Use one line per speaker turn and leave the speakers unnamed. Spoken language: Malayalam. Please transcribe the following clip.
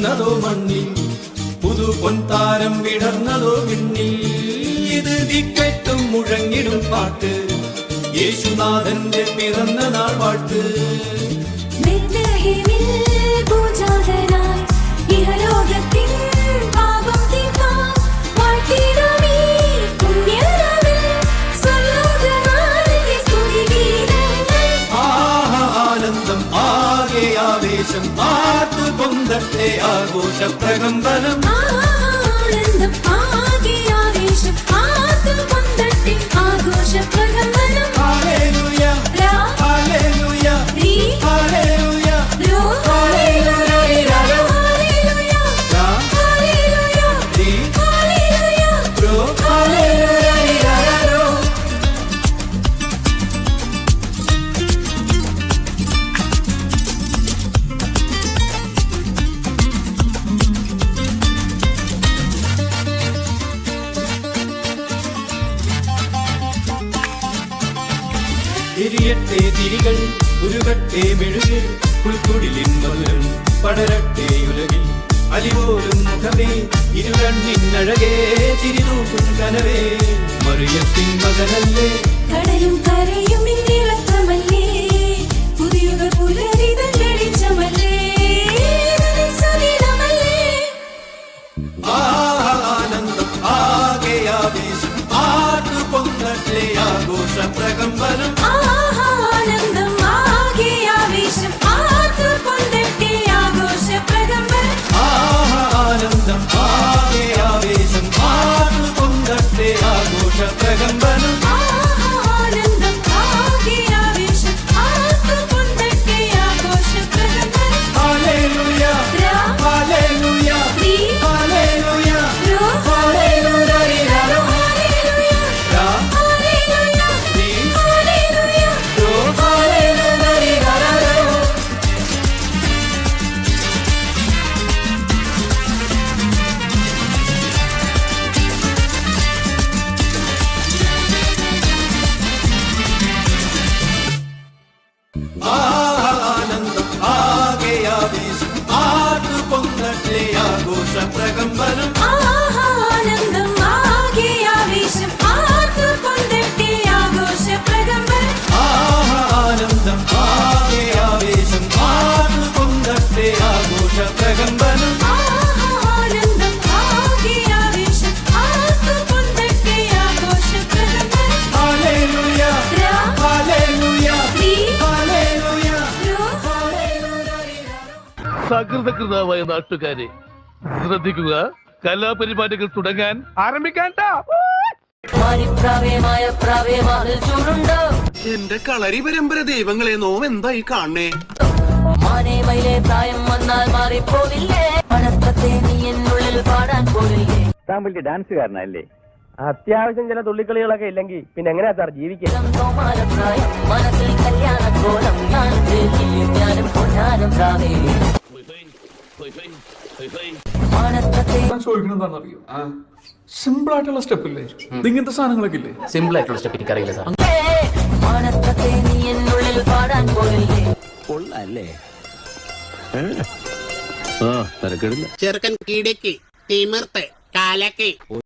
പിറന്നതോ മണ്ണിൽ, പുതു പൊൻതാരം വിടർന്നതോ വിണ്ണിൽ. ഇത് ദിക്കെട്ടും മുഴങ്ങിടും പാട്ട്, യേശുനാഥന്റെ പിറന്ന നാൾ വാഴ്ത്ത്. ആവേശം ആർത്തു പൊന്തട്ടെ ആഘോഷ പ്രകമ്പനം.
ആനന്ദം ആകെ ആവേശം ആർത്തു പൊന്തട്ടെ ആഘോഷ പ്രകമ്പനം.
ഹല്ലേലൂയ ഹല്ലേലൂയ ഹല്ലേലൂയ എരിയട്ടെ തിരികൾ, ഉരുകട്ടെ മെഴുക്, പുൽക്കുടിലിൻ മധുരം പടരട്ടെ ഉലകിൽ. അലിപോലും മുഖമേ, ഇരുകണ്ണിനഴകേ, ചിരിതൂക്കും കനവേ, മറിയത്തിൻ മകനല്ലേ.
കടലും കരയും ഇന്നിളക്കമല്ലേ, പുതിയുക പുലരിതൻ വെളിച്ചമല്ലേ, സുദിനമല്ലേ.
ആനന്ദം ആകെ ആവേശം ആർത്തു പൊന്തട്ടെ ആഘോഷ പ്രകമ്പനം.
ആനന്ദം ആകെ ആവേശം ആർത്തു പൊന്തട്ടെ ആഘോഷ പ്രകമ്പനം.
ആനന്ദം ആകെ ആവേശം ആർത്തു പൊന്തട്ടെ ആഘോഷ പ്രകമ്പനം.
ആനന്ദം ആകെ ആവേശം ആർത്തു പൊന്തട്ടെ ആഘോഷ പ്രകമ്പനം.
ഹല്ലേലൂയ ഹല്ലേലൂയ ഹല്ലേലൂയ ആനന്ദം ആകെ ആവേശം ആർത്തു പൊന്തട്ടെ ആഘോഷ പ്രകമ്പനം.
ആനന്ദം ആകെ ആവേശം ആർത്തു പൊന്തട്ടെ ആഘോഷ പ്രകമ്പനം.
ആനന്ദം ആകെ ആവേശം ആർത്തു പൊന്തട്ടെ ആഘോഷ പ്രകമ്പനം.
ആനന്ദം ആകെ ആവേശം ആർത്തു പൊന്തട്ടെ ആഘോഷ പ്രകമ്പനം.
Hallelujah hallelujah hallelujah.
സകൃതകൃതമായ നാട്ടുകാരെ ശ്രദ്ധിക്കുക, കലാപരിപാടികൾ തുടങ്ങാൻ ആരംഭിക്കാൻ.
എന്റെ കളരി പരമ്പര ദൈവങ്ങളെ നോമെന്തായി കാണണേ.
മാനേമയിലെ പ്രായം വന്നാൽ മാറിപ്പോവില്ലേ, പണക്കത്തെ നീ എന്നുള്ളിൽ പാടാൻ പോവില്ലേ.
താൻ വലിയ ഡാൻസുകാരനല്ലേ? അത്യാവശ്യം ചില തുള്ളിക്കളികളൊക്കെ ഇല്ലെങ്കിൽ പിന്നെ എങ്ങനെയാ സാർ ജീവിക്കാൻ?
പ്രായം മനസ്സിൽ കല്യാണക്കോലം, ഞാനും പൊന്നാനും
ചോദിക്കണെന്താണെന്നറിയോ? സിമ്പിൾ ആയിട്ടുള്ള സ്റ്റെപ്പ് ഇല്ലേ, ഇങ്ങനത്തെ സാധനങ്ങളൊക്കെ ഇല്ലേ?
സിമ്പിൾ ആയിട്ടുള്ള സ്റ്റെപ്പ് എനിക്കറിയില്ല സാർ.
മാനക്കത്തെ നീ എന്നുള്ളിൽ പാടാൻ പോവില്ലേ.
കൊള്ളാല്ലേ?
ചെറുക്കൻ കീടക്കി തിമിർത്ത് കാലക്കി